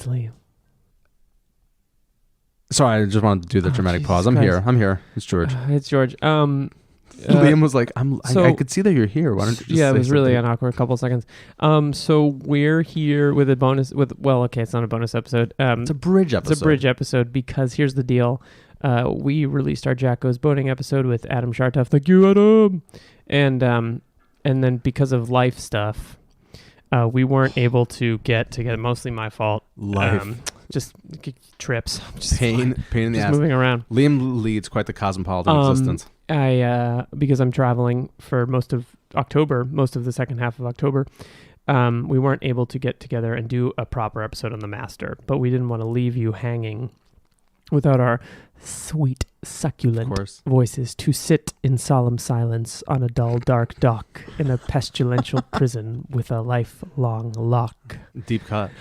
Liam? Sorry, I just wanted to do the dramatic Jesus pause. Christ. I'm here. It's George. It's George. Liam was like, I could see that you're here. Why don't you just yeah, it say was really something? an awkward couple seconds. So we're here with a bonus it's not a bonus episode. It's a bridge episode. It's a bridge episode because here's the deal. We released our Jack Goes Boating episode with Adam Shartoff. Thank you, Adam. And then because of life stuff, we weren't able to get together. Mostly my fault. Life. Just trips. Just Pain in the just ass. moving around. Liam leads quite the cosmopolitan existence. Because I'm traveling for most of the second half of October, we weren't able to get together and do a proper episode on The Master, but we didn't want to leave you hanging without our sweet, succulent voices to sit in solemn silence on a dull, dark dock in a pestilential prison with a lifelong lock. Deep cut.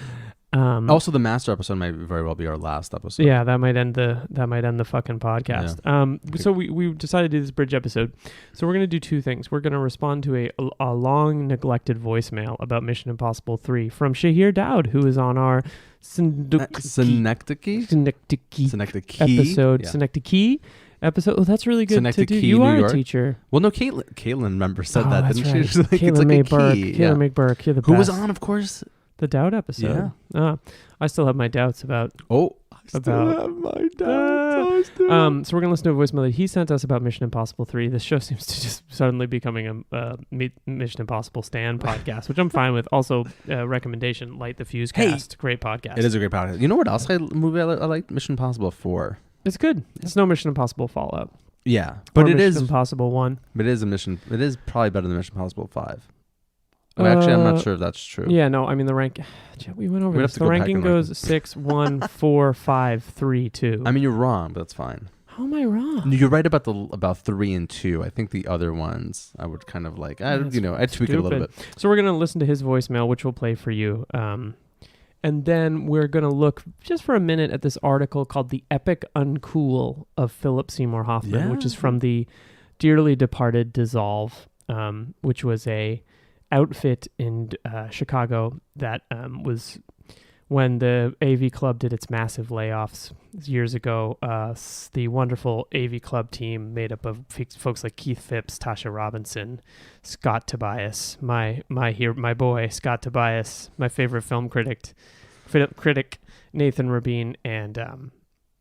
Also, the Master episode might very well be our last episode. Yeah, that might end the fucking podcast. Yeah. So we decided to do this bridge episode. So we're gonna do two things. We're gonna respond to a long neglected voicemail about Mission Impossible 3 from Shahir Daud, who is on our Synecdoche episode. Yeah. Synecdoche episode. Oh, that's really good to do. Synecdoche, You are New a York. teacher. Well, no, Caitlin remember said that, That's didn't right. she? She's like, it's Caitlin like May a Burke. key. Caitlin May Burke. You're the best. Who was on, of course? The Dowd episode. Yeah. I still have my doubts about. Oh, I still about have my doubts. So we're gonna listen to a voicemail that he sent us about Mission Impossible 3. This show seems to just suddenly becoming a Mission Impossible Stan podcast, which I'm fine with. Also, recommendation: Light the Fuse Cast. Great podcast. It is a great podcast. You know what else movie I like? Mission Impossible 4. It's good. It's no Mission Impossible Fallout. Yeah, but it is Mission Impossible 1. But it is a mission. It is probably better than Mission Impossible 5. Oh, actually, I'm not sure if that's true. Yeah, no. I mean, the rank. We went over this. The ranking goes 6, 1, 4, 5, 3, 2. I mean, you're wrong, but that's fine. How am I wrong? You're right about 3 and 2. I think the other ones I would kind of like. I tweak it a little bit. So we're gonna listen to his voicemail, which we'll play for you. And then we're gonna look just for a minute at this article called "The Epic Uncool" of Phillip Seymour Hoffman, which is from the dearly departed Dissolve, which was a outfit in Chicago that was when the AV Club did its massive layoffs years ago. The wonderful AV Club team made up of folks like Keith Phipps, Tasha Robinson, Scott Tobias, my boy Scott Tobias, my favorite film critic Nathan Rabin, and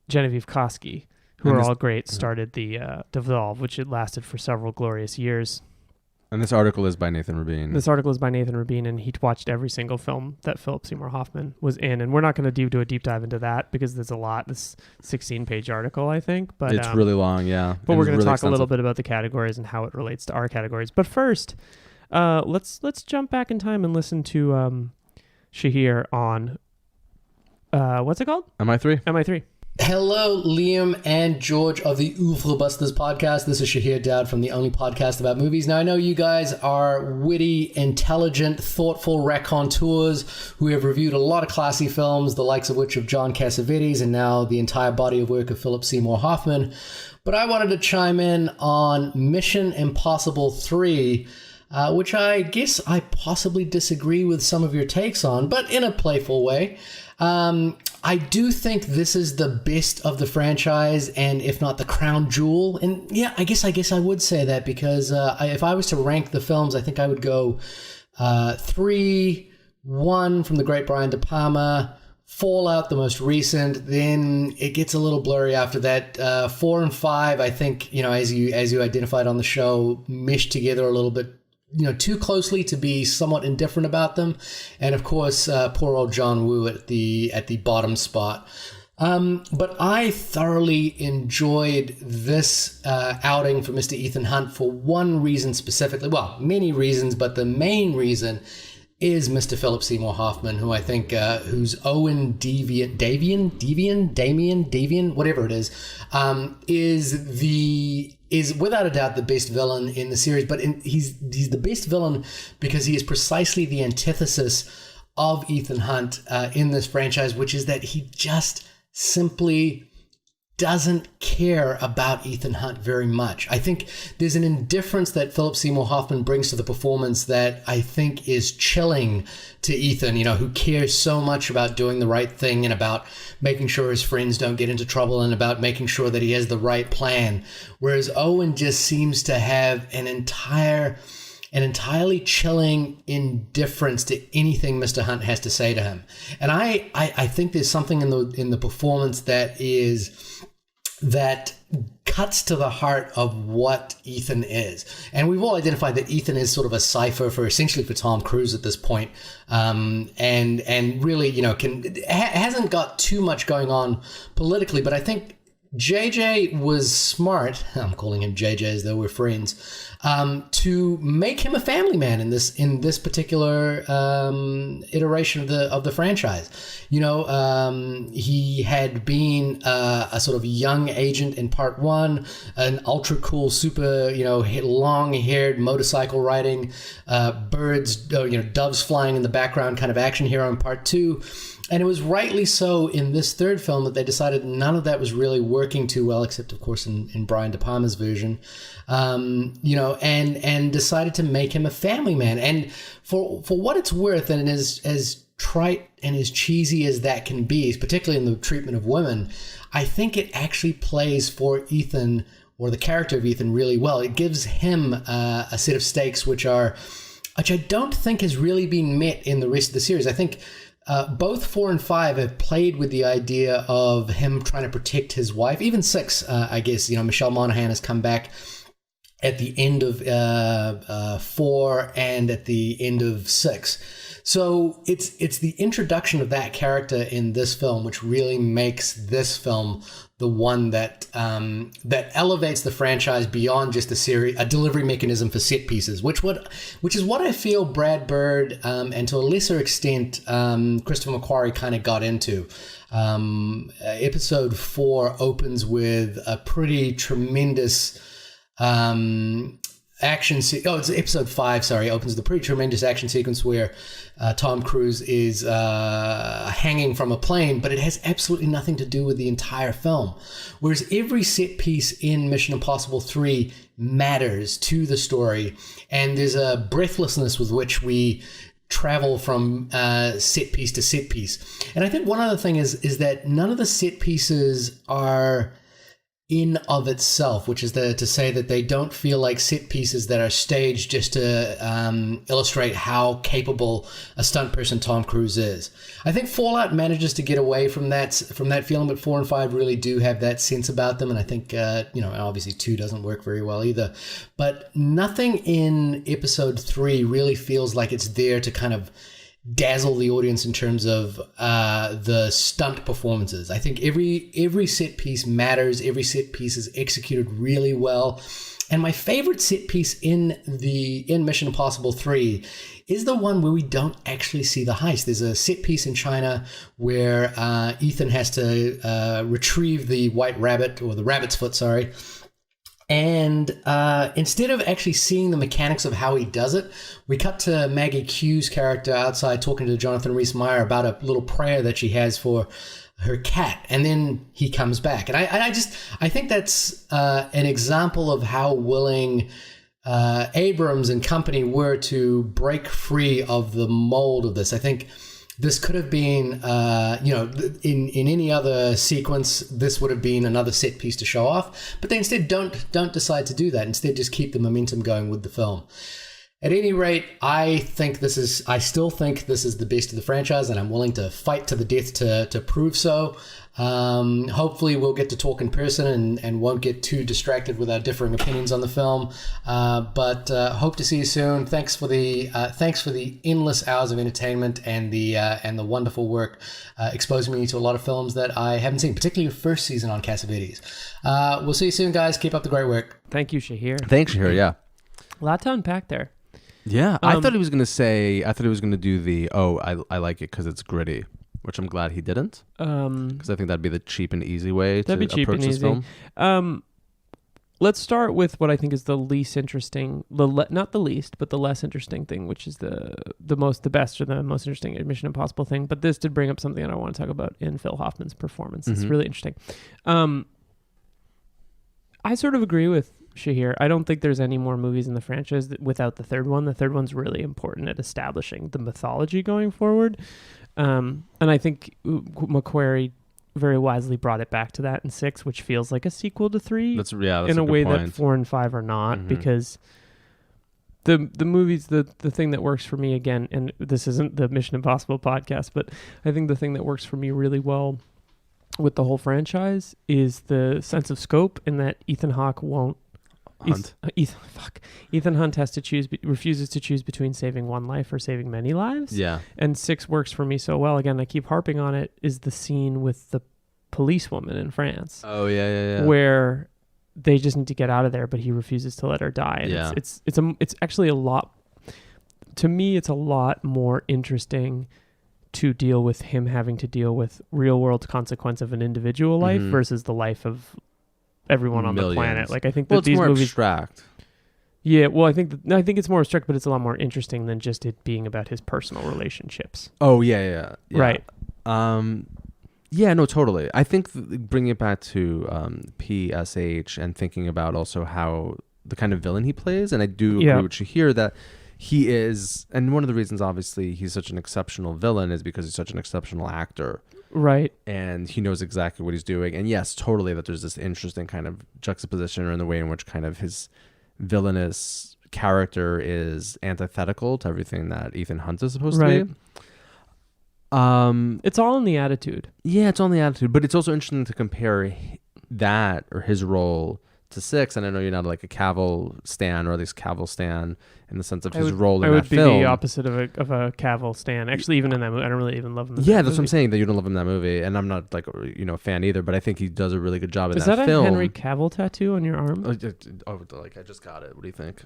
Genevieve Koski, who are all great, started the Dissolve, which it lasted for several glorious years. And this article is by Nathan Rabin. And he watched every single film that Phillip Seymour Hoffman was in. And we're not going to do a deep dive into that because there's a lot. This 16-page article, I think. But it's really long, yeah. But we're going to really talk a little bit about the categories and how it relates to our categories. But first, let's jump back in time and listen to Shahir on what's it called? MI3. MI3. Hello, Liam and George of the Oeuvre Busters podcast. This is Shahir Daud from the only podcast about movies. Now, I know you guys are witty, intelligent, thoughtful raconteurs who have reviewed a lot of classy films, the likes of which of John Cassavetes and now the entire body of work of Phillip Seymour Hoffman. But I wanted to chime in on Mission Impossible 3, which I guess I possibly disagree with some of your takes on, but in a playful way. I do think this is the best of the franchise, and if not the crown jewel. And yeah, I guess I would say that because if I was to rank the films, I think I would go 3, 1 from the great Brian De Palma, Fallout, the most recent. Then it gets a little blurry after that. 4 and 5, I think, as you identified on the show, mesh together a little bit. Too closely to be somewhat indifferent about them. And of course, poor old John Woo at the bottom spot. But I thoroughly enjoyed this outing for Mr. Ethan Hunt for one reason specifically. Well, many reasons, but the main reason is Mr. Phillip Seymour Hoffman, who I think, who's Owen Damien, whatever it is without a doubt the best villain in the series. But he's the best villain because he is precisely the antithesis of Ethan Hunt in this franchise, which is that he just simply doesn't care about Ethan Hunt very much. I think there's an indifference that Philip Seymour Hoffman brings to the performance that I think is chilling to Ethan, who cares so much about doing the right thing and about making sure his friends don't get into trouble and about making sure that he has the right plan. Whereas Owen just seems to have an entirely chilling indifference to anything Mr. Hunt has to say to him. And I think there's something in the performance that cuts to the heart of what Ethan is. And we've all identified that Ethan is sort of a cipher for Tom Cruise at this point. And really, hasn't got too much going on politically, but I think JJ was smart, I'm calling him JJ as though we're friends, to make him a family man in this particular iteration of the franchise. He had been a sort of young agent in part one, an ultra cool, super, long-haired motorcycle riding, birds, doves flying in the background kind of action hero in part two. And it was rightly so in this third film that they decided none of that was really working too well, except, of course, in Brian De Palma's version, and decided to make him a family man. And for what it's worth, and as trite and as cheesy as that can be, particularly in the treatment of women, I think it actually plays for Ethan, or the character of Ethan, really well. It gives him a set of stakes which I don't think has really been met in the rest of the series. I think both 4 and 5 have played with the idea of him trying to protect his wife. Even 6, I guess, Michelle Monaghan has come back at the end of 4 and at the end of 6. So it's the introduction of that character in this film which really makes this film the one that elevates the franchise beyond just a delivery mechanism for set pieces, which is what I feel Brad Bird and to a lesser extent Christopher McQuarrie kind of got into. Episode 4 opens with a pretty tremendous it's episode 5, opens with a pretty tremendous action sequence where Tom Cruise is hanging from a plane, but it has absolutely nothing to do with the entire film. Whereas every set piece in Mission Impossible 3 matters to the story, and there's a breathlessness with which we travel from set piece to set piece. And I think one other thing is that none of the set pieces are in of itself, which is to say that they don't feel like set pieces that are staged just to illustrate how capable a stunt person Tom Cruise is. I think Fallout manages to get away from that feeling, but 4 and 5 really do have that sense about them, and I think obviously 2 doesn't work very well either. But nothing in episode 3 really feels like it's there to kind of dazzle the audience in terms of the stunt performances. I think every set piece matters. Every set piece is executed really well. And my favorite set piece in Mission Impossible 3 is the one where we don't actually see the heist. There's a set piece in China where Ethan has to retrieve the white rabbit, or the rabbit's foot, sorry. And instead of actually seeing the mechanics of how he does it, we cut to Maggie Q's character outside talking to Jonathan Rhys-Meyer about a little prayer that she has for her cat, and then he comes back. And I think that's an example of how willing Abrams and company were to break free of the mold of this. I think this could have been, in any other sequence, this would have been another set piece to show off. But they instead don't decide to do that. Instead, just keep the momentum going with the film. At any rate, I still think this is the best of the franchise, and I'm willing to fight to the death to prove so. Hopefully we'll get to talk in person and won't get too distracted with our differing opinions on the film. But hope to see you soon. Thanks for the endless hours of entertainment and the wonderful work exposing me to a lot of films that I haven't seen, particularly your first season on Cassavetes. We'll see you soon, guys. Keep up the great work. Thank you, Shahir. Thanks, Shahir. Yeah. A lot to unpack there. Yeah, I thought he was going to do the, I like it because it's gritty, which I'm glad he didn't. Because I think that'd be the cheap and easy way to approach this film. Let's start with what I think is the least interesting, not the least, but the less interesting thing, which is the best or the most interesting Mission Impossible thing. But this did bring up something that I want to talk about in Phil Hoffman's performance. It's really interesting. I sort of agree with Shahir. I don't think there's any more movies in the franchise without the third one. The third one's really important at establishing the mythology going forward. And I think McQuarrie very wisely brought it back to that in 6, which feels like a sequel to 3. That's in a way that 4 and 5 are not, because the movies, the thing that works for me, again, and this isn't the Mission Impossible podcast, but I think the thing that works for me really well with the whole franchise is the sense of scope, in that Ethan Hawke won't Hunt. Ethan Hunt has to choose, refuses to choose between saving one life or saving many lives. Yeah. And 6 works for me so well. Again, I keep harping on it, is the scene with the policewoman in France. Oh yeah. Where they just need to get out of there, but he refuses to let her die. And it's actually a lot, to me, it's a lot more interesting to deal with him having to deal with real world consequence of an individual life versus the life of everyone on the planet. Like, I think that these movies, abstract. Yeah, well, I think it's more abstract, but it's a lot more interesting than just it being about his personal relationships. Oh yeah. Right. Yeah, no, totally. I think bringing it back to PSH and thinking about also how the kind of villain he plays, and I do agree with Shahir that he is, and one of the reasons obviously he's such an exceptional villain is because he's such an exceptional actor. Right. And he knows exactly what he's doing. And yes, totally, that there's this interesting kind of juxtaposition in the way in which kind of his villainous character is antithetical to everything that Ethan Hunt is supposed to be. It's all in the attitude. Yeah, it's all in the attitude. But it's also interesting to compare that or his role to 6. And I know you're not like a Cavill stan, or at least Cavill stan in the sense of his role in that film. I would be the opposite of a Cavill stan. Actually, even in that movie, I don't really even love him. Yeah, that's what I'm saying, that you don't love him in that movie. And I'm not like, a fan either, but I think he does a really good job in that film. Is that a Henry Cavill tattoo on your arm? Like I just got it. What do you think?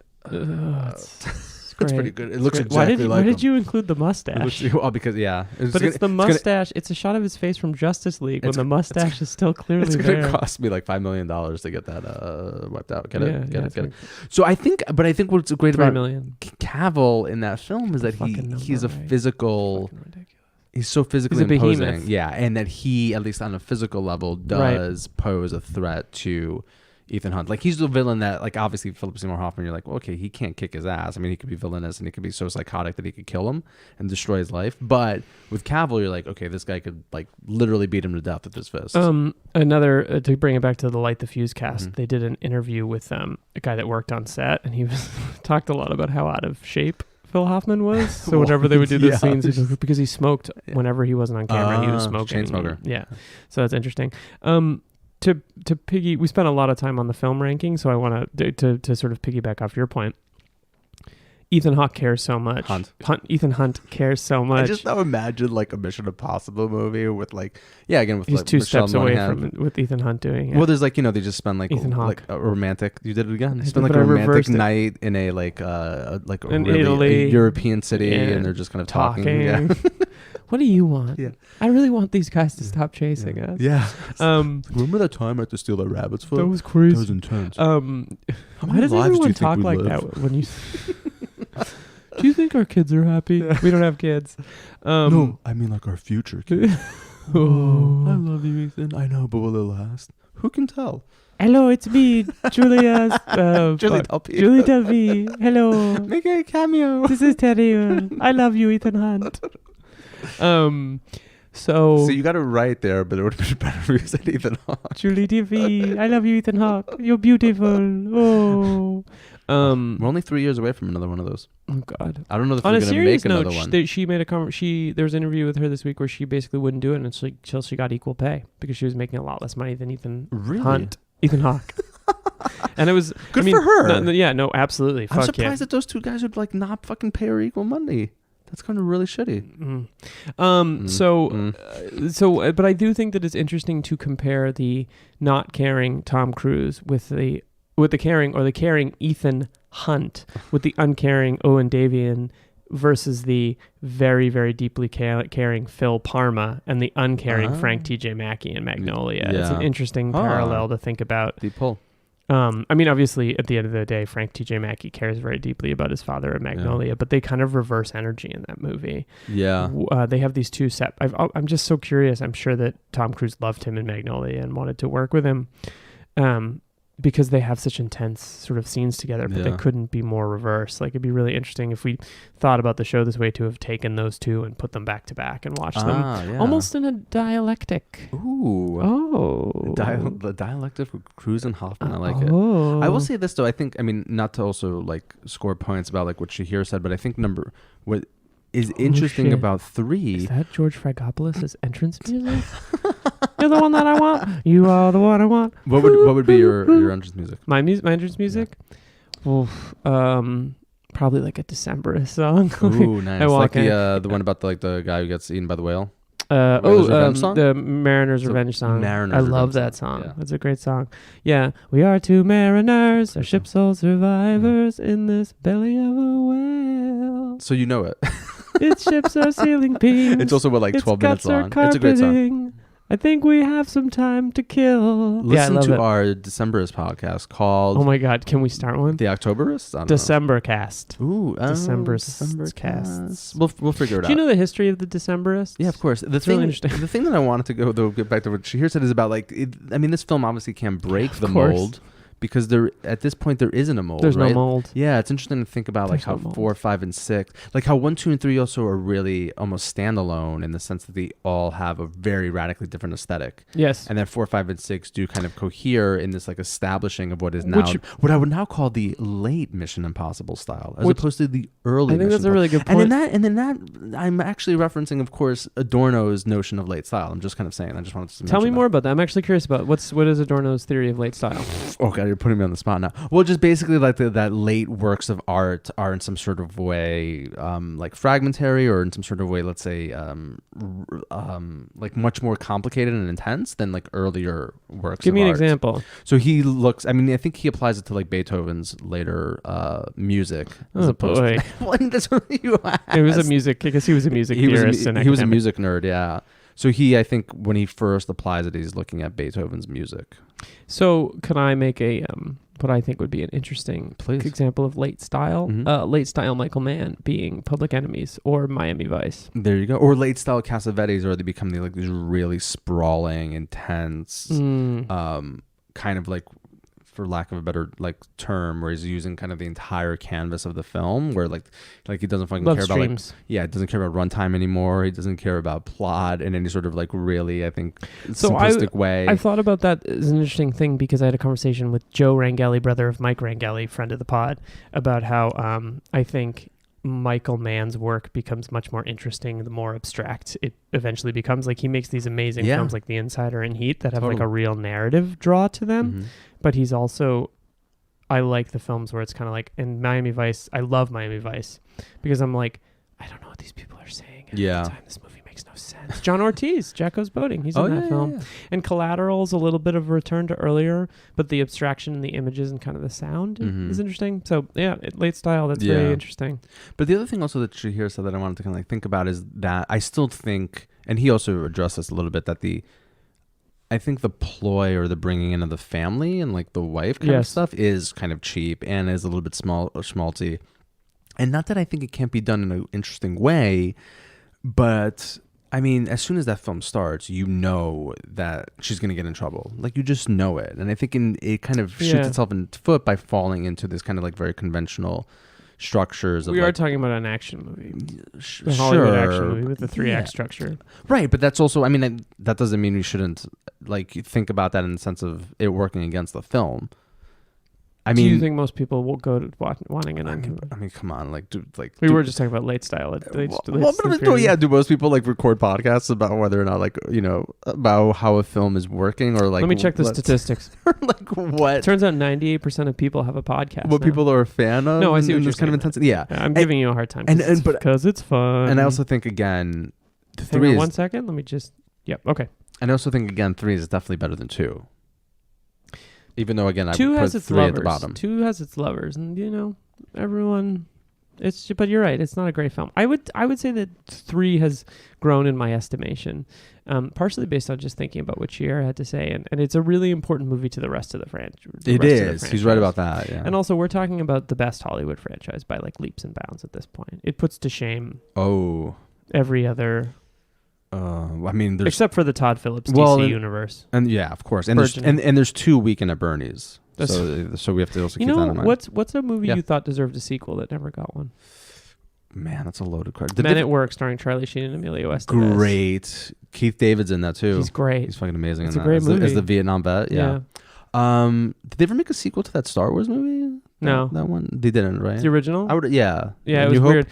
It's pretty good. It looks exactly like Why did you include the mustache? Because it's the mustache. It's a shot of his face from Justice League when the mustache is still clearly there. It's going to cost me like $5 million to get that wiped out. Get it. So I think what's great about Cavill in that film is that he's a physical. He's so physically imposing. Yeah, and that he, at least on a physical level, does pose a threat to Ethan Hunt. Like, he's the villain that, like, obviously Phillip Seymour Hoffman, you're like, well, okay, he can't kick his ass. I mean, he could be villainous and he could be so psychotic that he could kill him and destroy his life. But with Cavill, you're like, okay, this guy could, like, literally beat him to death with his fist. Another, to bring it back to the Light the Fuse cast, they did an interview with a guy that worked on set, and he was talked a lot about how out of shape Phil Hoffman was. So whenever they would do those scenes, because he smoked whenever he wasn't on camera, he was smoking. Chain smoker. Yeah. So that's interesting. We spent a lot of time on the film ranking, so I want to sort of piggyback off your point. Ethan Hawke cares so much. Ethan Hunt cares so much. I just now imagine like a Mission Impossible movie with like, again with he's like 2 Michelle steps away Monaghan. from with Ethan Hunt doing it. Well, there's like, they just spend like Ethan Hawke. like a romantic. You did it again. They spend like a romantic night in a like a really Italy, European city, and they're just kind of talking. Yeah. What do you want? Yeah. I really want these guys to stop chasing us. Yeah. Remember that time I had to steal that rabbit's foot? That was crazy. That was intense. Why does everyone talk like that when you? Do you think our kids are happy? Yeah. We don't have kids. No, I mean like our future kids. I love you, Ethan. I know, but will it last? Who can tell? Hello, it's me, Julia. Julie Delpy. Julie Delpy. Hello. Make a cameo. This is Terry. I love you, Ethan Hunt. So you got it right there, but it would have been better if you said Ethan Hawke. Julie Delpy. I love you, Ethan Hawke. You're beautiful. Oh. We're only 3 years away from another one of those. Oh God! I don't know if we're going to make another one. She made a comment. There was an interview with her this week where she basically wouldn't do it until she got equal pay because she was making a lot less money than Ethan Hawke. And it was good for her. No, absolutely. I'm surprised that those two guys would like not fucking pay her equal money. That's kind of really shitty. But I do think that it's interesting to compare the not caring Tom Cruise with the caring Ethan Hunt with the uncaring Owen Davian versus the very, very deeply caring Phil Parma and the uncaring Frank T.J. Mackey in Magnolia. Yeah. It's an interesting parallel to think about. Deep pull. I mean, obviously, at the end of the day, Frank T.J. Mackey cares very deeply about his father in Magnolia, but they kind of reverse energy in that movie. Yeah. They have these two I'm just so curious. I'm sure that Tom Cruise loved him in Magnolia and wanted to work with him. because they have such intense sort of scenes together, but they couldn't be more reverse. Like, it'd be really interesting if we thought about the show this way, to have taken those two and put them back to back and watched them almost in a dialectic. Ooh. Oh. The dialectic of Cruise and Hoffman. I like it. I will say this, though. I think, I mean, not to also like score points about like what Shahir said, but I think what is interesting about 3. Is that George Fragopoulos' entrance music? You're the one that I want. You are the one I want. What would be your entrance music? My entrance music? Yeah. Oof, probably like a Decemberist song. Ooh, nice. Like the one about the guy who gets eaten by the whale. The Mariner's Revenge song. I love that song. Yeah. That's a great song. Yeah. We are 2 mariners, our ship's sole survivors in this belly of a whale. So you know it. Its ships are sailing beams. It's also 12 minutes long. It's a great song. I think we have some time to kill. Listen to our Decemberist podcast called... Oh my God, can we start one? The Octoberist? December cast. Ooh. December casts. We'll figure it out. Do you know the history of the Decemberists? Yeah, of course. Really interesting. The thing that I wanted to get back to what Shahir said is about this film obviously can't break the mold. Because at this point there isn't a mold. There's no mold. Yeah, it's interesting to think about how 4, 5, and 6, like how 1, 2, and 3 also are really almost standalone in the sense that they all have a very radically different aesthetic. Yes. And then 4, 5, and 6 do kind of cohere in this like establishing of what is now what I would now call the late Mission Impossible style, as opposed to the early. I think that's a really good point. And in that I'm actually referencing, of course, Adorno's notion of late style. I'm just kind of saying. I just wanted to tell me more about that. I'm actually curious about what is Adorno's theory of late style. Okay. You're putting me on the spot now. Well, just basically like that late works of art are in some sort of way like fragmentary, or in some sort of way, let's say like much more complicated and intense than like earlier works. Give me an example. So he looks, I mean, I think he applies it to like Beethoven's later music. Oh boy. That's what you asked. It was a music, because he was a music theorist. He was a music nerd, yeah. So I think when he first applies it, he's looking at Beethoven's music. So can I make a what I think would be an interesting example of late style? Mm-hmm. Late style Michael Mann being Public Enemies or Miami Vice. There you go. Or late style Cassavetes, or they become these really sprawling, intense, kind of like, for lack of a better term, where he's using kind of the entire canvas of the film, where like he doesn't fucking care about it doesn't care about runtime anymore. He doesn't care about plot in any sort of really, I think, simplistic way. I thought about that as an interesting thing, because I had a conversation with Joe Rangelli, brother of Mike Rangelli, friend of the pod, about how I think Michael Mann's work becomes much more interesting the more abstract it eventually becomes. Like, he makes these amazing films like The Insider and Heat that have like a real narrative draw to them. Mm-hmm. But he's also, I like the films where it's kind of like, in Miami Vice, I love Miami Vice because I'm like, I don't know what these people are saying. At the time, this movie makes no sense. John Ortiz, Jack Goes Boating, he's in that film. Yeah. And Collateral's a little bit of a return to earlier, but the abstraction and the images and kind of the sound is interesting. So yeah, late style, that's very interesting. But the other thing also that Shahir said that I wanted to kind of think about is that I still think, and he also addressed this a little bit, that I think the ploy or the bringing in of the family and like the wife kind of stuff is kind of cheap and is a little bit schmaltzy. And not that I think it can't be done in an interesting way, but I mean, as soon as that film starts, you know that she's going to get in trouble. Like, you just know it. And I think it kind of shoots itself in the foot by falling into this kind of like very conventional structures. We are talking about an action movie. A Hollywood action movie with a 3-act structure. Right, but that's also, I mean, that doesn't mean we shouldn't like think about that in the sense of it working against the film. Do you think most people will go to wanting an Uncool? I mean, come on, we were just talking about late style. Do most people like record podcasts about whether or not about how a film is working, or like? Let me check the statistics. Like what? Turns out 98% of people have a podcast. What people are a fan of? No, I see what you're saying. Kind of intensity. Yeah, I'm giving you a hard time because it's fun. And I also think again, Hang on 1 second. Let me just. Yep. Okay. And I also think again, 3 is definitely better than 2. Even though, again, 2 I has put its 3 lovers. at the bottom. 2 has its lovers, and everyone. But you're right. It's not a great film. I would say that 3 has grown in my estimation, partially based on just thinking about what Shahir had to say, and it's a really important movie to the rest of the franchise. It is. He's right about that. Yeah. And also, we're talking about the best Hollywood franchise by like leaps and bounds at this point. It puts to shame. Every other. I mean, there's except for the Todd Phillips DC universe, and yeah, of course, and there's 2 Weekend at Bernie's. So we have to also keep that in mind. What's a movie you thought deserved a sequel that never got one? Man, that's a loaded question. Men at Work, starring Charlie Sheen and Emilio Estevez. Great. Keith David's in that too. He's great. He's fucking amazing. It's a great movie. As the Vietnam vet. Yeah. Did they ever make a sequel to that Star Wars movie? No, that one they didn't, right? The original. I would, yeah. It was weird.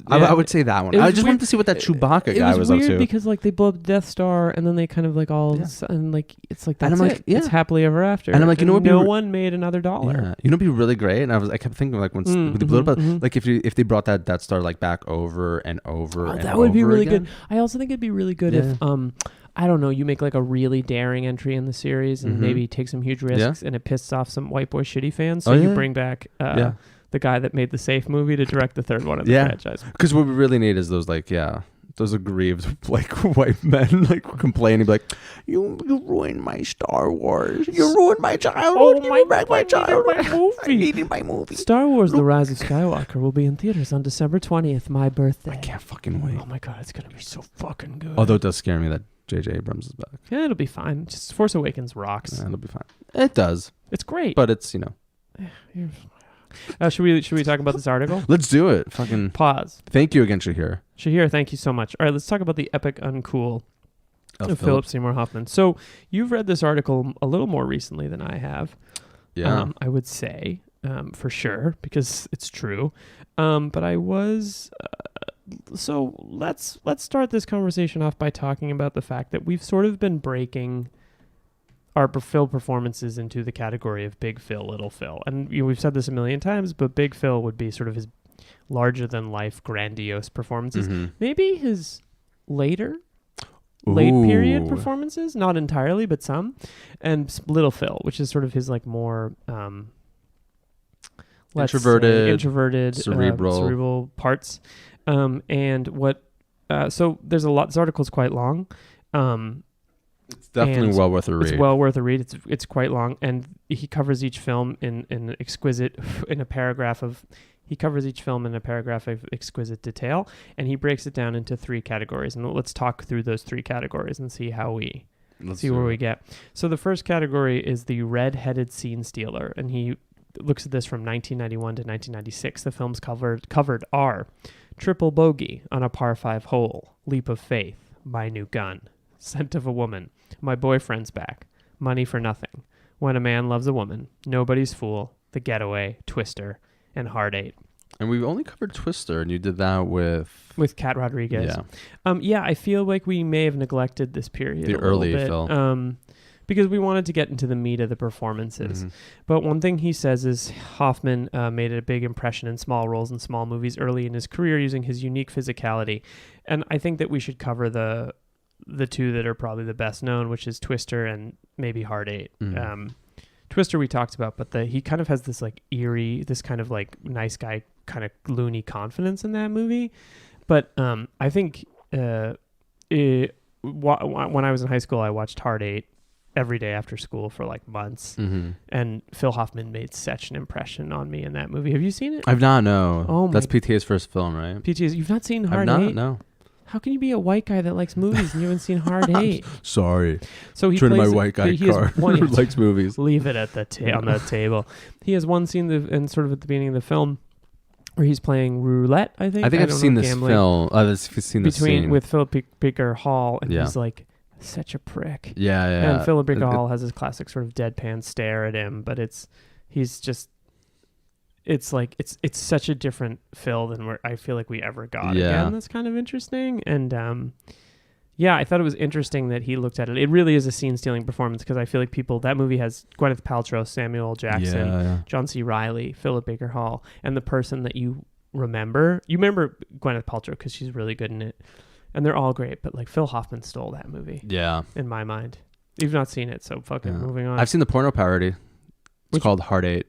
I would say that one. I just wanted to see what that Chewbacca guy was up to. It was weird because like they blow up the Death Star and then they kind of like and like it's like that's it. It's happily ever after. And I'm like, no one made another dollar. Yeah. You know, it'd be really great. And I kept thinking like when they blew it up, like if they brought that Death Star like back over and over and that would be really again. good. I also think it'd be really good if I don't know, you make like a really daring entry in the series and maybe take some huge risks and it pisses off some white boy shitty fans. So you bring back the guy that made the Safe movie to direct the third one of the franchise. Because what we really need is those those aggrieved like white men like complaining like, you ruined my Star Wars. You ruined my childhood. Oh my childhood. I needed my movie. Star Wars The Rise of Skywalker will be in theaters on December 20th, my birthday. I can't fucking wait. Oh my God, it's going to be so fucking good. Although it does scare me that J.J. Abrams is back. Yeah, it'll be fine. Just Force Awakens rocks. Yeah, it'll be fine. It does. It's great. But it's, should we talk about this article? Let's do it. Fucking pause. Thank you again, Shahir. Shahir, thank you so much. All right, let's talk about the epic Uncool of Phillip Seymour Hoffman. So you've read this article a little more recently than I have. Yeah. I would say for sure because it's true. But I was. So let's start this conversation off by talking about the fact that we've sort of been breaking our Phil performances into the category of Big Phil, Little Phil. And we've said this a million times, but Big Phil would be sort of his larger-than-life, grandiose performances. Mm-hmm. Maybe his late period performances, not entirely, but some. And Little Phil, which is sort of his like more... introverted, cerebral parts. And what... so there's a lot... This article's quite long. It's definitely well worth a read. It's well worth a read. It's quite long, and he covers each film in a paragraph of exquisite detail, and he breaks it down into three categories. And let's talk through those three categories and see how we where we get. So the first category is the red-headed scene stealer, and he looks at this from 1991 to 1996. The films covered are Triple Bogey, On a Par 5 Hole, Leap of Faith, My New Gun, Scent of a Woman, My Boyfriend's Back, Money for Nothing, When a Man Loves a Woman, Nobody's Fool, The Getaway, Twister, and Hard 8. And we've only covered Twister, and you did that with Kat Rodriguez. Yeah. I feel like we may have neglected this period the a early little bit, Phil. because we wanted to get into the meat of the performances. Mm-hmm. But one thing he says is Hoffman made a big impression in small roles in small movies early in his career using his unique physicality. And I think that we should cover the two that are probably the best known, which is Twister and maybe Hard 8. Mm-hmm. Twister we talked about, but he kind of has this like eerie, this kind of like nice guy kind of loony confidence in that movie. But I think when I was in high school, I watched Hard 8 every day after school for like months. Mm-hmm. And Phil Hoffman made such an impression on me in that movie. Have you seen it? I've not, no. Oh, that's PTA's first film, right? PTA's, you've not seen Hard 8? I've not, no. How can you be a white guy that likes movies and you haven't seen Hard 8? Sorry. So he plays my white guy card who likes movies. Leave it at on the table. He has one scene in sort of at the beginning of the film where he's playing roulette, I think. I think I've seen this film. I've seen this scene. With Philip Baker Hall, and he's like such a prick. Yeah. And Philip Baker Hall has his classic sort of deadpan stare at him, but he's just... It's like it's such a different Phil than where I feel like we ever got again. That's kind of interesting. And I thought it was interesting that he looked at it. It really is a scene-stealing performance because I feel like that movie has Gwyneth Paltrow, Samuel L. Jackson, John C. Reilly, Philip Baker Hall, and the person that you remember Gwyneth Paltrow because she's really good in it. And they're all great, but like Phil Hoffman stole that movie. Yeah. In my mind. You've not seen it, so fucking moving on. I've seen the porno parody. It's called Hard 8.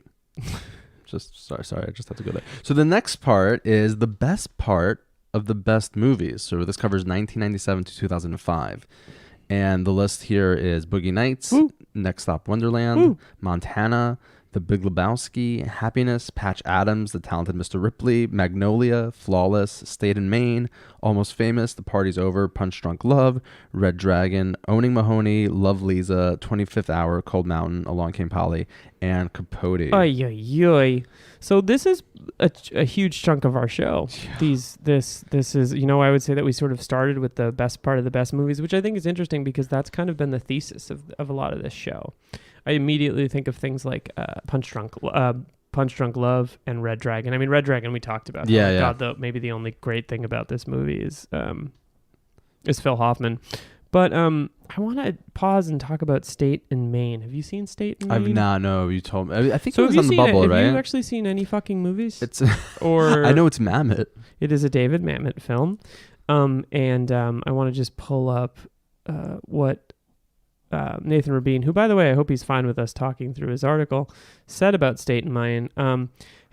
Sorry, I just have to go there. So the next part is the best part of the best movies. So this covers 1997 to 2005. And the list here is Boogie Nights, Next Stop Wonderland, Montana, The The Big Lebowski, Happiness, Patch Adams, The Talented Mr. Ripley, Magnolia, Flawless, State and Maine, Almost Famous, The Party's Over, Punch Drunk Love, Red Dragon, Owning Mahoney, Love Lisa, 25th Hour, Cold Mountain, Along Came Polly, and Capote. Oy, oy, oy. So this is a huge chunk of our show. Yeah. This is, I would say that we sort of started with the best part of the best movies, which I think is interesting because that's kind of been the thesis of a lot of this show. I immediately think of things like Punch Drunk Love and Red Dragon. I mean, Red Dragon we talked about. Yeah. God, maybe the only great thing about this movie is Phil Hoffman. But I want to pause and talk about State and Maine. Have you seen State and Maine? I've not. No, you told me. I think so. It was on the bubble, right? Have you actually seen any fucking movies? Or I know it's Mamet. It is a David Mamet film, and I want to just pull up what Nathan Rabin, who, by the way, I hope he's fine with us talking through his article, said about State and Maine.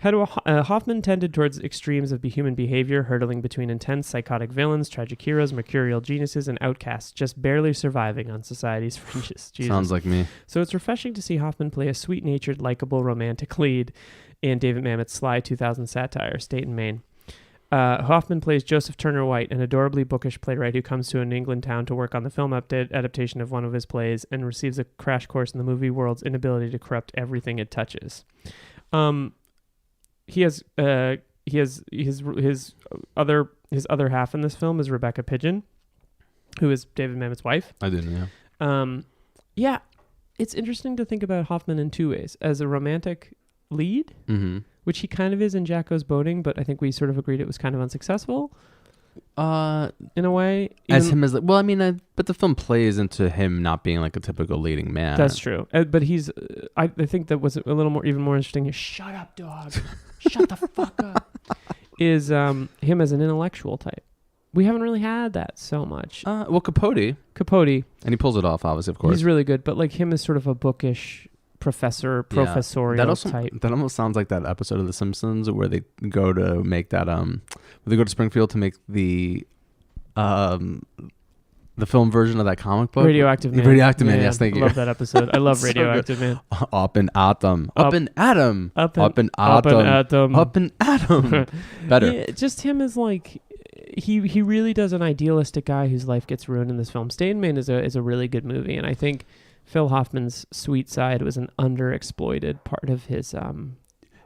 Hoffman tended towards extremes of human behavior, hurtling between intense psychotic villains, tragic heroes, mercurial geniuses, and outcasts, just barely surviving on society's fringes. Jesus. Sounds like me. So it's refreshing to see Hoffman play a sweet-natured, likable, romantic lead in David Mamet's sly 2000 satire, State and Maine. Hoffman plays Joseph Turner White, an adorably bookish playwright who comes to an England town to work on the film adaptation of one of his plays and receives a crash course in the movie world's inability to corrupt everything it touches. His other half in this film is Rebecca Pidgeon, who is David Mamet's wife. I didn't, yeah. Yeah, it's interesting to think about Hoffman in two ways: as a romantic lead, which he kind of is in Jack Goes Boating, but I think we sort of agreed it was kind of unsuccessful. In a way, as him as but the film plays into him not being like a typical leading man. That's true, but he's. I think that was a little more, even more interesting. Shut up, dog. Shut the fuck up. Is him as an intellectual type. We haven't really had that so much. Capote, and he pulls it off, obviously, of course. He's really good, but like him as sort of a bookish professorial type. That almost sounds like that episode of The Simpsons where they go to make that where they go to Springfield to make the film version of that comic book. Radioactive Man. Radioactive Man, yes, thank you. I love that episode. I love Radioactive Man. Up in Atom. Up in Atom. Up in Atom. Better. Yeah, just him as like he really does an idealistic guy whose life gets ruined in this film. Stay in Maine is a really good movie, and I think Phil Hoffman's sweet side was an underexploited part of his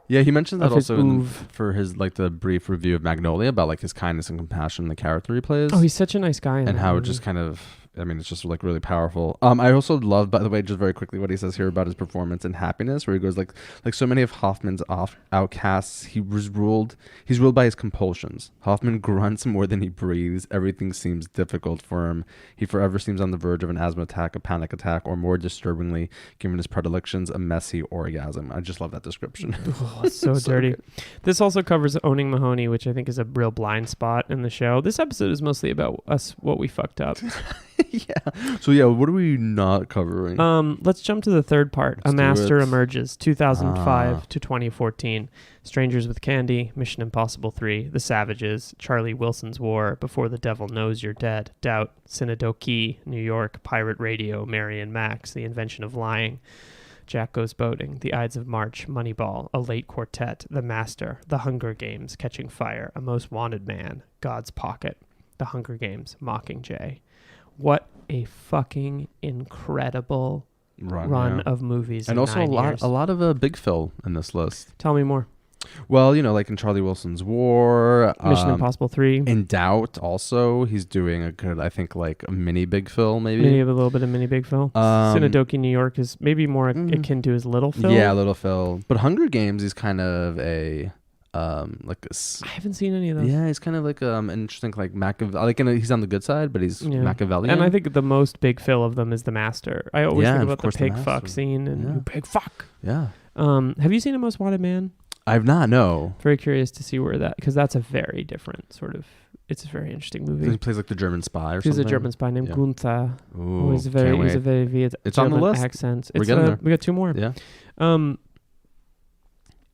yeah, he mentioned that also for his like the brief review of Magnolia about like his kindness and compassion in the character he plays. Oh, he's such a nice guy. And how it just kind of, it's just like really powerful. I also love, by the way, just very quickly what he says here about his performance in Happiness, where he goes like so many of Hoffman's outcasts, he's ruled by his compulsions. Hoffman grunts more than he breathes. Everything seems difficult for him. He forever seems on the verge of an asthma attack, a panic attack, or more disturbingly, given his predilections, a messy orgasm. I just love that description. Oh, it's so dirty. Good. This also covers Owning Mahoney, which I think is a real blind spot in the show. This episode is mostly about us, what we fucked up. Yeah. So yeah, what are we not covering? Let's jump to the third part. A Master Emerges, 2005 to 2014. Strangers with Candy, Mission Impossible 3, The Savages, Charlie Wilson's War, Before the Devil Knows You're Dead, Doubt, Synecdoche, New York, Pirate Radio, Mary and Max, The Invention of Lying, Jack Goes Boating, The Ides of March, Moneyball, A Late Quartet, The Master, The Hunger Games, Catching Fire, A Most Wanted Man, God's Pocket, The Hunger Games, Mockingjay. What a fucking incredible run of movies. And also a lot of Big Phil in this list. Tell me more. Well, like in Charlie Wilson's War, Mission Impossible 3. In Doubt, also, he's doing a good, I think, like a mini Big Phil, maybe. Maybe a little bit of mini Big Phil. Synecdoche, New York is maybe more akin to his Little Phil. Yeah, Little Phil. But Hunger Games is kind of a... I haven't seen any of those. Yeah, he's kind of like interesting, like Machiavelli. He's on the good side, but he's Machiavellian. And I think the most Big Phil of them is The Master. I always think about the pig fuck scene and pig fuck. Yeah. Have you seen A Most Wanted Man? I've not. No. Very curious to see where because that's a very different sort of. It's a very interesting movie. He plays like the German spy or something. He's a German spy named Gunther. Ooh, he's a very it's German on the list. Accent. We're getting there. We got two more. Yeah.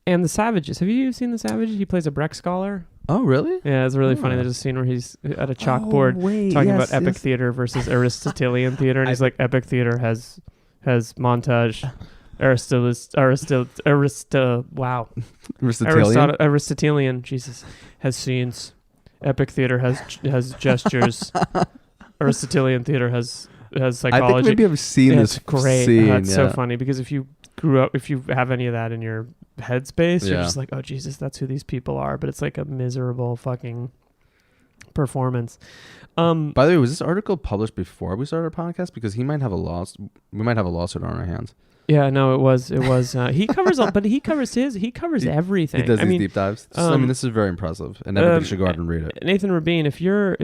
And The Savages. Have you seen The Savages? He plays a Brecht scholar. Oh, really? Yeah, it's really funny. There's a scene where he's at a chalkboard talking about epic theater versus Aristotelian theater, and he's like, epic theater has montage, Aristotelian, Jesus, has scenes. Epic theater has gestures. Aristotelian theater has psychology. I think maybe I've seen this. It's great. Scene, It's so funny because if you have any of that in your headspace, you're just like, oh Jesus, that's who these people are. But it's like a miserable fucking performance. By the way, was this article published before we started our podcast? Because we might have a lawsuit on our hands. Yeah, no, it was. He covers all, but he covers everything. He does these deep dives. This is very impressive, and everybody should go out and read it. Nathan Rabin, if you're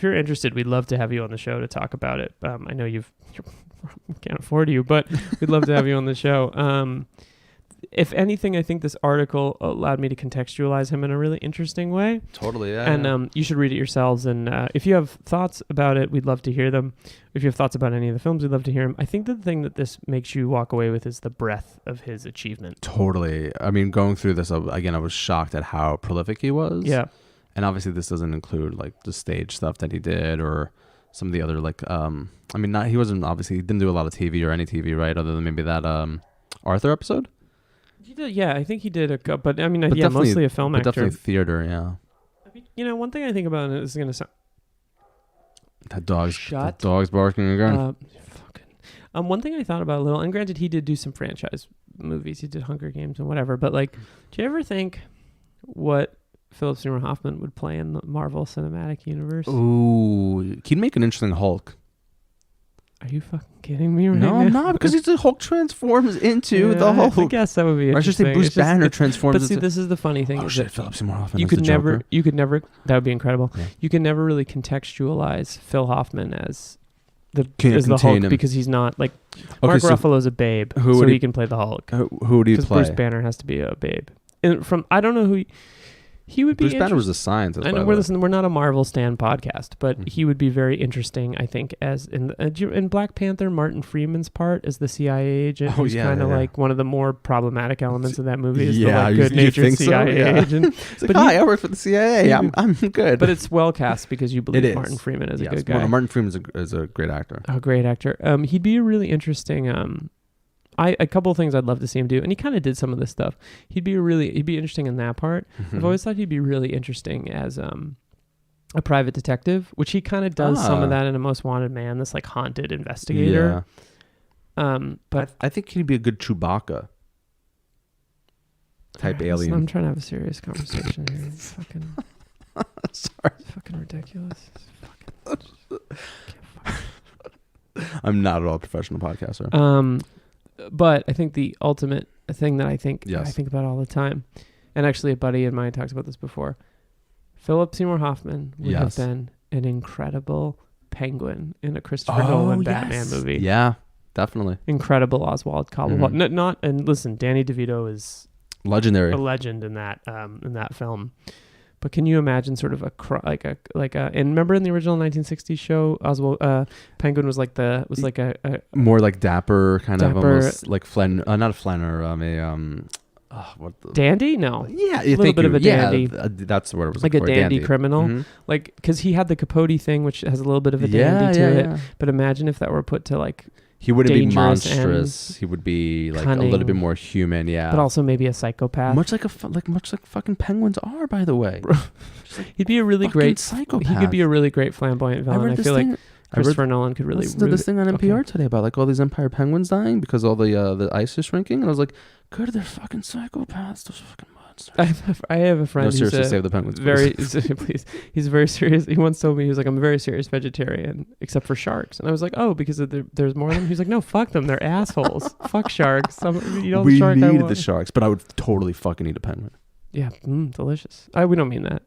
interested, we'd love to have you on the show to talk about it. I know you can't afford you, but we'd love to have you on the show. If anything, I think this article allowed me to contextualize him in a really interesting way. Totally, yeah. And you should read it yourselves. And if you have thoughts about it, we'd love to hear them. If you have thoughts about any of the films, we'd love to hear them. I think the thing that this makes you walk away with is the breadth of his achievement. Totally. I mean, going through this, again, I was shocked at how prolific he was. Yeah. And obviously this doesn't include like the stage stuff that he did or some of the other like, he didn't do a lot of TV or any TV, right? Other than maybe that Arthur episode? He did, yeah, I think he did a couple, but I mean, yeah, mostly a film actor. Definitely theater, yeah. You know, one thing I think about, and this is going to sound... That dog's barking again. One thing I thought about a little, and granted, he did do some franchise movies. He did Hunger Games and whatever, but like, do you ever think what Phillip Seymour Hoffman would play in the Marvel Cinematic Universe? Ooh, he'd make an interesting Hulk. Are you fucking kidding me right now? No, I'm not, because the Hulk transforms into the Hulk. I guess that would be interesting. Or I should say Bruce Banner transforms. But see, this is the funny thing. Oh shit, Phillip Seymour Hoffman. You could never, that would be incredible. Yeah. You could never really contextualize Phil Hoffman as the Hulk because he's not like Mark Ruffalo's a babe, so he can play the Hulk. Who do you play? Because Bruce Banner has to be a babe. And I don't know who. He would be. Bruce Banner was a scientist. I know we're not a Marvel Stan podcast, but he would be very interesting. I think as in Black Panther, Martin Freeman's part as the CIA agent, who's kind of like one of the more problematic elements of that movie. Is the like, good-natured CIA agent. It's like, hi, I work for the CIA. I'm good. But it's well cast because you believe Martin Freeman is a good guy. Martin Freeman is a great actor. A great actor. He'd be a really interesting. A couple of things I'd love to see him do, and he kind of did some of this stuff. He'd be interesting in that part. I've always thought he'd be really interesting as a private detective, which he kind of does some of that in A Most Wanted Man, this like haunted investigator. Yeah. But I think he'd be a good Chewbacca type alien. I'm trying to have a serious conversation here. It's fucking, sorry, it's fucking ridiculous. I'm not at all a professional podcaster. But I think the ultimate thing that I think about all the time, and actually a buddy of mine talks about this before, Phillip Seymour Hoffman would have been an incredible Penguin in a Christopher Nolan Batman movie. Yeah, definitely. Incredible Oswald Cobblepot. And listen, Danny DeVito is legendary, a legend in that film. But can you imagine sort of and remember in the original 1960s show, Oswald Penguin was like a more like dapper kind of almost like not a Flanner, dandy? No, yeah, a little bit of a dandy. That's what it was like a dandy criminal, like because he had the Capote thing, which has a little bit of a dandy to it. But imagine if that were put to like. He wouldn't be monstrous. He would be like cunning, a little bit more human, but also maybe a psychopath. Much like fucking penguins are, by the way. He'd be a really great psychopath. He could be a really great flamboyant villain. I feel like Christopher Nolan could really. I did this thing on NPR today about like all these Empire penguins dying because all the ice is shrinking, and I was like, good, they're fucking psychopaths. Those fucking monsters. I have a friend. No, seriously, save the penguins. Please. He's very serious. He once told me, he was like, I'm a very serious vegetarian, except for sharks. And I was like, oh, because there's more of them? He's like, no, fuck them. They're assholes. Fuck sharks. We need the sharks, but I would totally fucking eat a penguin. Yeah, delicious. We don't mean that.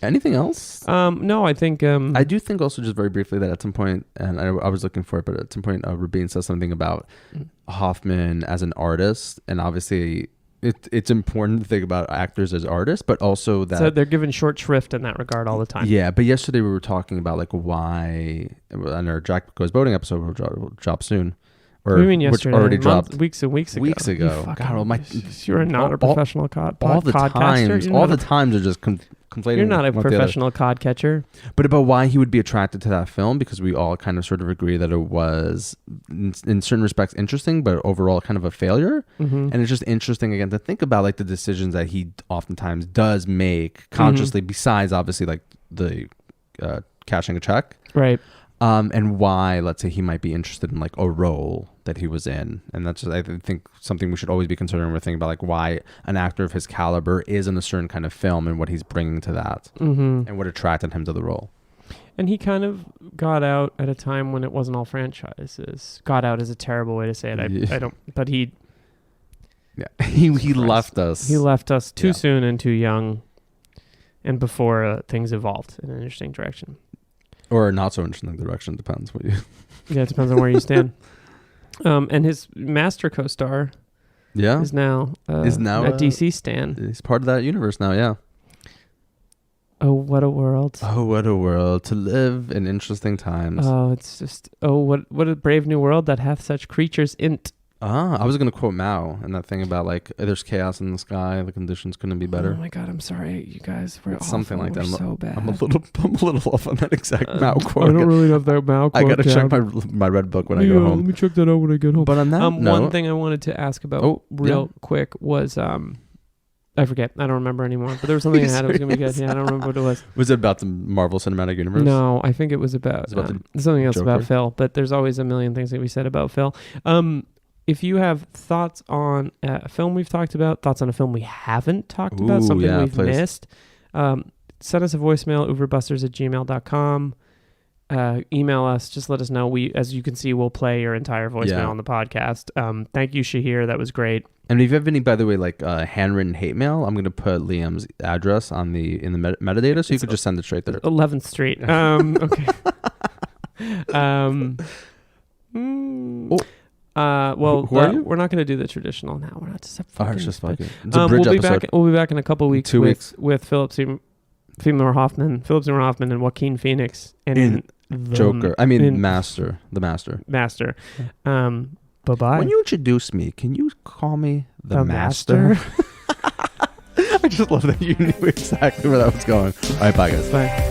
Anything else? No, I think... I do think also just very briefly that at some point, and I was looking for it, but at some point Rabin says something about Hoffman as an artist, and obviously... It's important to think about actors as artists, but also that... So they're given short shrift in that regard all the time. Yeah, but yesterday we were talking about like why... On our Jack Goes Boating episode, will drop soon. What do you mean yesterday? Which already dropped. Weeks and weeks ago. Weeks ago. God, you're not a professional podcaster. All the times are just conflating. You're not a professional cod catcher. But about why he would be attracted to that film, because we all kind of sort of agree that it was, in certain respects, interesting, but overall kind of a failure. And it's just interesting, again, to think about like the decisions that he oftentimes does make consciously, besides obviously like the cashing a check. Right. And why, let's say, he might be interested in like a role that he was in. And that's just, I think, something we should always be considering when we're thinking about like why an actor of his caliber is in a certain kind of film and what he's bringing to that and what attracted him to the role. And he kind of got out at a time when it wasn't all franchises. Got out is a terrible way to say it. I don't, but he... Yeah, he left us. He left us too soon and too young, and before things evolved in an interesting direction. Or not so interesting direction, depends what you... Yeah, it depends on where you stand. And his master co-star is now at DC Stan. He's part of that universe now, yeah. Oh, what a world. Oh, what a world to live in interesting times. Oh, it's just, what a brave new world that hath such creatures in't. I was going to quote Mao and that thing about like there's chaos in the sky, the conditions couldn't be better. Oh my God, I'm sorry, you guys. We're something like that. So bad. I'm a little off on that exact Mao quote. I don't really have that Mao quote. I got to check my red book when I go home. Let me check that out when I get home. But on that note, one thing I wanted to ask about quick was I forget. I don't remember anymore. But there was something I had. It was going to be good. Yeah, I don't remember what it was. Was it about the Marvel Cinematic Universe? No, I think it was about something else about Phil. But there's always a million things that we said about Phil. If you have thoughts on a film we've talked about, thoughts on a film we haven't talked about, something we've missed, send us a voicemail, oeuvrebusters@gmail.com. Email us. Just let us know. As you can see, we'll play your entire voicemail on the podcast. Thank you, Shahir. That was great. And if you have any, by the way, like handwritten hate mail, I'm going to put Liam's address in the metadata, so you could just send it straight there. 11th Street. Okay. We're not going to do the traditional now. We're not just fucking. It's a bridge episode. We'll be back in a couple weeks. 2 weeks with Phillip Seymour Hoffman, and Joaquin Phoenix, and in Joker. Master. The Master. Bye-bye. When you introduce me, can you call me the Master? I just love that you knew exactly where that was going. All right, bye guys. Bye.